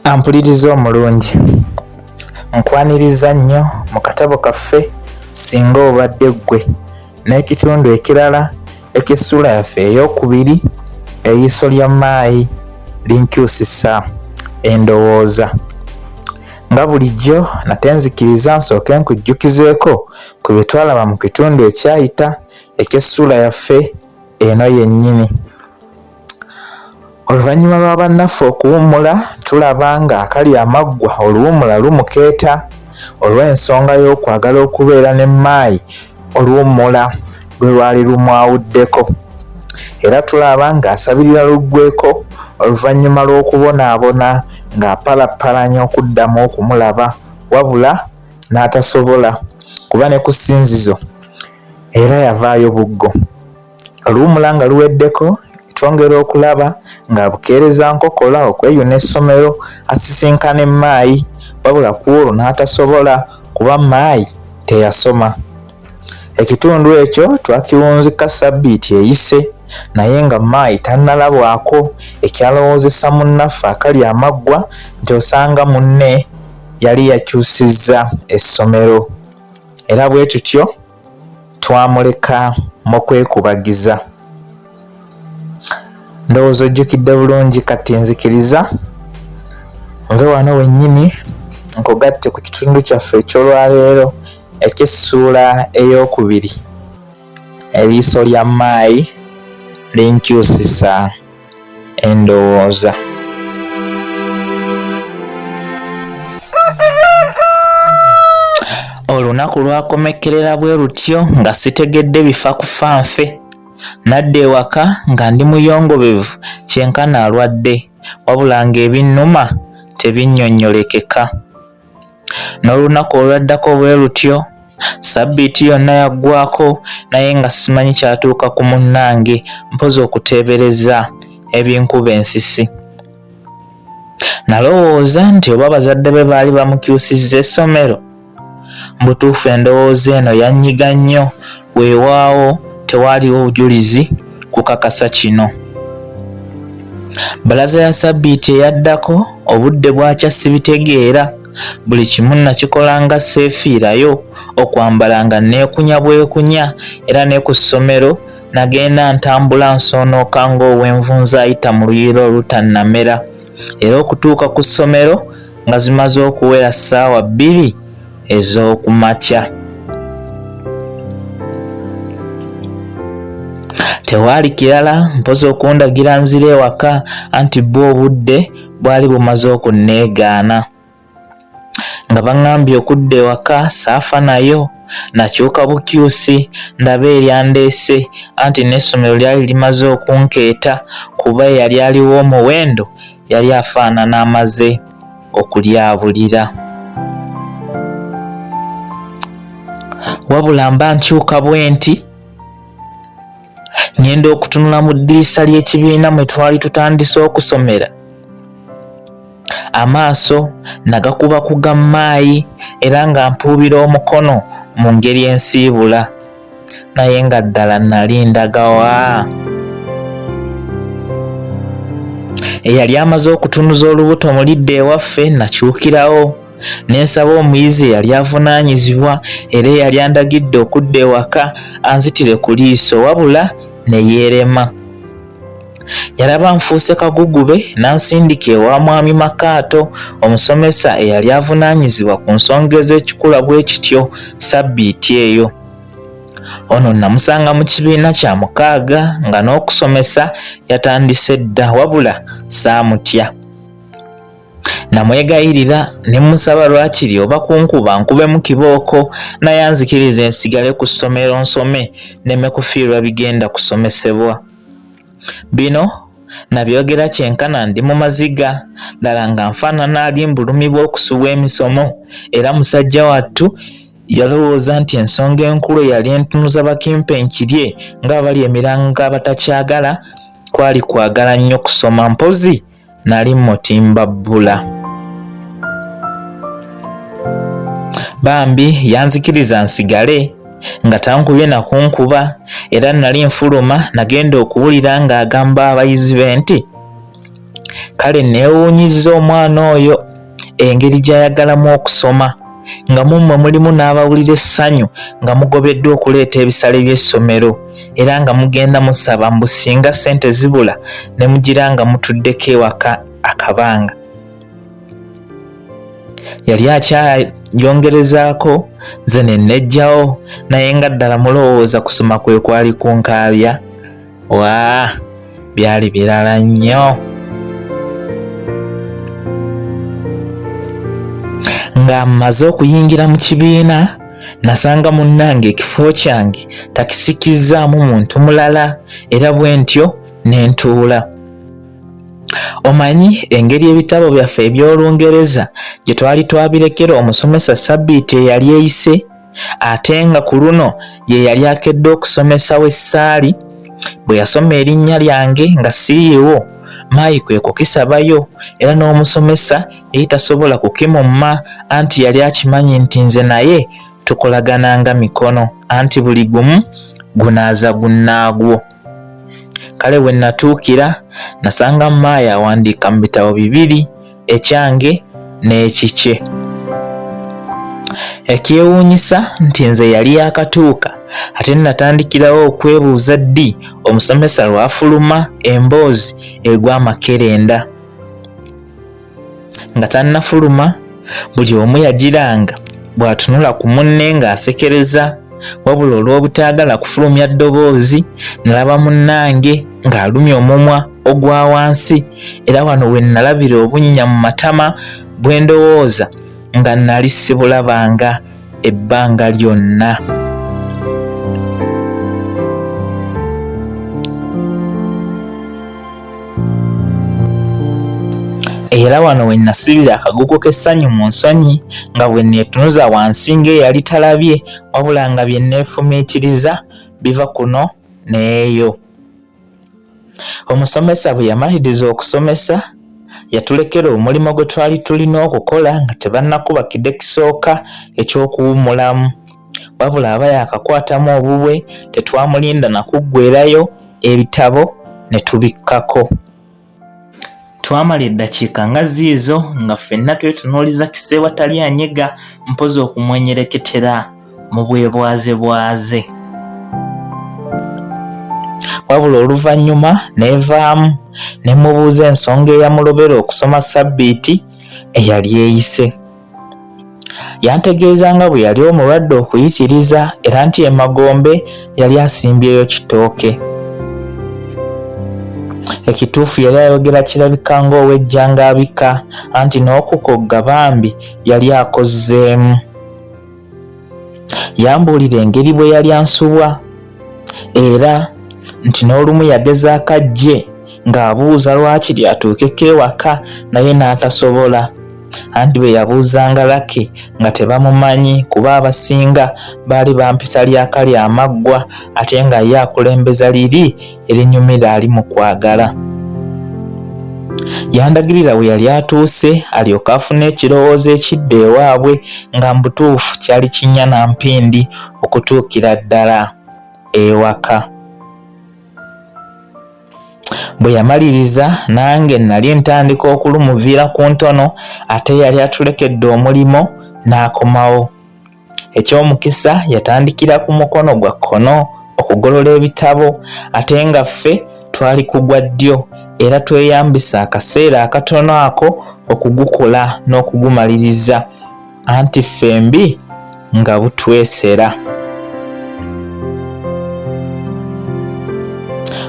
Ampuliriza omulungi, nkwaniriza nnyo mu katabo kaffe Ssinga obadde ggwe n'ekitundu ekirala ek'essuula yaffe eyookubiri eriiso lya maayi linkyusisa endowooza. Nga bulijjo nate nzikiriza nsooke nkujjukizeeko ku bye twalaba mu kitundu ekyayita eky'essuula yaffe eno yennyini. Oluvannyuma lwa bannaffe okuwummula tulaba nga akali amaggwa oluwummula lumukeeta olw'ensonga y'okwagala okubeera ne maayi oluwummula lwe lwali lumwawuddeko, era tulaba ng'asabirira luggweeko oluvannyuma lw'okubonaabona ng'apalappalanya okuddamu okumulaba wabula n'atasobola kuba ne ku ssinzizo era yavaayo buggo. Oluwummula nga luweddeko twongera okulaba ng'abukeereza nkokola okweyuna essomero asisinkane maayi wabula ku olwo n'atasobola kuba maayi teyasoma. Ekitundu ekyo twakiwunzika sabbiiti eyise naye nga maayi tannalabwako ekyalowoozesa munnaffe akali amaggwa nti osanga munne yali yakyusizza essomero, era bwe tutyo twamuleka mu kwekubagiza. Ndowooza ojjukidde bulungi, kati nzikiriza nve wano wennyini nkugatte ku kitundu kyaffe eky'olwaleero eky'essuula eyookubiri eriiso lya maayi linkyusisa endowooza. Olunaku lwakomekkerera bwe lutyo nga sitegedde bifa kufa nfe. Nadda ewaka nga ndi muyongobevu kyenkana alwadde wabula ng'ebinnuma tebinnyonnyolekeka. N'olunaku olwaddako bwe lutyo sabbiiti yonna yaggwako naye nga simanyi kyatuuka ku munnange mpozi okuteebereza ebinkuba ensisi. Nalowooza nti oba bazadde be baali bamukyusizza essomero. Mbutuufu endowooza eno yannyiga nnyo, weewaawo tewaaliwo bujulizi kukakasa kino. Balaza ya sabbiiti eyaddako obudde bwakya sibitegeera, buli kimu nakikola nga seefiirayo, okwambala nga neekunya bwekunya era ne ku ssomero nagenda ntambula nsonooka ng'ow'envunza ayita mu luyiira olutannamera, era okutuuka ku ssomero nga zimaze okuwera ssaawa 2 ez'okumakya. Tewaali kirala mpozi okundagira nzire ewaka anti bwo obudde bwali bumaze okunneegaana. Nga baŋŋambye okudda ewaka saafa nayo, nakyuka bukyusi ndaba eryandeese anti n'essomero lyali limaze okunkeeta kuba eyali aliwo omuwendo yali afaanana amaze okulyabulira. Wabula mba nkyuka bwe nti ngenda okutunula mu ddirisa ly'ekibiina mwe twali tutandise okusomera. Amaaso nagakuba ku ga maayi era nga mpuubira omukono mu ngeri ensiibula, naye nga ddala nali ndagawa. Eyali amaze okutunuza olubuto mu lidde ewaffe nakyukirawo ne nsaba omuyizi eyali avunaanyizibwa era eyali andagidde okudda ewaka anzitire ku liiso wabula ne yeerema. Yalaba nfuuse kagugube n'ansindika ewa mwami Makaato, omusomesa eyali avunaanyizibwa ku nsonga ez'ekikula bwe kityo sabbiiti eyo. Ono namusanga mu kibiina kya 6 nga n'okusomesa yatandise dda wabula saamutya. Namwegayirira ne musaba lwakiri oba kunkuba nkube mu kibooko naye anzikiriza ensigale ku ssomero nsome neme kufiirwa bigenda kusomesebwa. Bino nabyogera kyenkana ndi mu maziga ddala nga nfaanana ali mbulumi bw'okusubwa emisomo, era musajja wattu yalowooza nti ensonga enkulu yali entunuza bakimpenkirye ng'abali emiranga abatakyagala kwali kwagala nnyo kusoma, mpozi nali mutimba bbula. Bambi yanzikiriza nsigale nga tankubye na kunkuba, era nali nfuluma nagenda okuwulira ng'agamba abayizi be nti Kale neewuunyiza omwana oyo engeri gy'ayagalamu okusoma, nga mummwe mulimu n'abawulira essanyu nga mugobeddwa okuleeta ebisale by'essomero era nga mugenda musaba mbu singa ssente zibula ne mugira nga mutuddeko ewaka akabanga. Yali akyayongerezaako nze ne nnejjawo, naye nga ddala mulowooza kusoma kwe kwali kunkaabya. Waa, byali birala nnyo. Nga mmaze okuyingira mu kibiina nasanga munnange ekifo kyange takisikizzaamu muntu mulala era bwe ntyo ne ntuula. Omanyi engeri ebitabo byaffe eby'Olungereza gye twali twabirekera omusomesa sabbiiti eyali eyise, ate nga ku luno ye yali akedde okusomesa w'essaali. Bwe yasoma erinnya lyange nga siriiwo, maayi kwe kukisabayo era n'omusomesa yali tasobola kukimumma, anti yali akimanyi nti nze naye tukolagananga mikono, anti buli gumu gunaaza gunnaagwo. Kale bwe natuukira nasanga maayi awandiika mu bitabo bibiri, ekyange n'ekikye. Ekyewuunyisa nti nze yali yakatuuka, ate natandikirawo okwebuuza ddi omusomesa lwafuluma emboozi egw'amakerenda. Nga tannafuluma, buli omu yagiranga bw'atunula ku munne ng'asekereza, wabula olw'obutaagala kufulumya ddoboozi nalaba munnange ng'alumya omumwa ogwa wansi, era wano we nalabira obunnya mu matama bwe ndowooza nga nali sibulabanga ebbanga lyonna. Era wano we nasibira akagugu k'essanyu mu nsonyi nga bwe neetunuza wansi ng'eyali talabye, wabula nga bye neefumiitiriza biva kuno n'eyo. Omusomesa bwe yamaliriza okusomesa yatulekera omulimu gwe twali tulina okukola nga tebannakuba kide kisooka eky'okuwummulamu, wabula aba yakakwatamu obubwe tetwamulinda nakuggweerayo ebitabo ne tubikkako. Twamala eddakiika nga ziizo nga ffenna twetunuuliza kise watali anyega mpozi okumwenyereketera mu bwebwaze. Wabula oluvannyuma neevaamu ne mubuuza ensonga eyamulobera okusoma sabbiiti eyali eyise. Yantegeeza nga bwe yali omulwadde okuyitiriza era nti emagombe yali asimbyeyo kitooke. Ekituufu yali ayogera kirabika ng'ow'ejjangaabika, anti n'okukogga bambi yali akozzeemu. Yambuulira engeri bwe yali ansubwa era nti n'olumu yagezaako ajje ng'abuuza lwakiri atuukeko ewaka naye n'atasobola, anti bwe yabuuzanga lake nga tebamumanyi kuba abasinga baali bampisa lyaka lyamaggwa ate nga ye akulembeza liri erinyumira ali mu kwagala. Yandagirira we yali atuuse alyoke afune ekirowoozo ekidda ewaabwe nga mu butuufu kyali kinnya na mpindi okutuukira ddala ewaka. Bwe yamaliriza nange nali ntandika okulumuviira ku ntono, ate yali atulekedde omulimo n'akomawo. Eky'omukisa yatandikira ku mukono gwa kkono okugolola ebitabo, ate nga ffe twali ku gwa ddyo era tweyambisa akaseera akatono ako okugukola n'okugumaliriza, anti ffembi nga butwesera.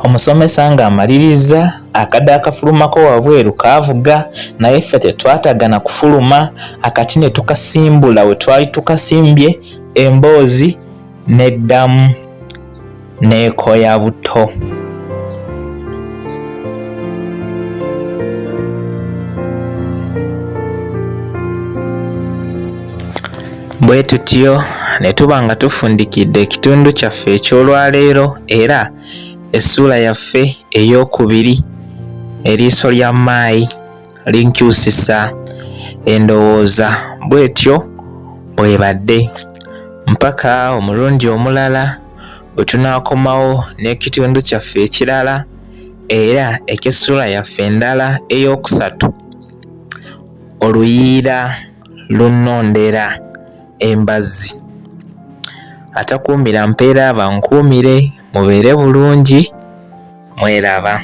Omusomesa ng'amaliriza akadde akafulumako wabweru kaavuga, naye ffe tetwatagana kufuluma, akati ne tukasimbula we twali tukasimbye emboozi n'eddamu n'ekoya buto. Bwe tutyo ne tuba nga tufundikidde ekitundu kyaffe eky'olwaleero, era Essuula yaffe eyookubiri eriiso lya maayi linkyusisa endowooza. Bwetyo bwebadde mpaka omulundi omulala bwe tunaakomawo n'ekitundu kyaffe ekirala era eky'essula yaffe endala ey'okusatu, oluyiira lunnondera embazzi. Atakuumira mpeera abankuumire, mubeere bulungi, mweraba.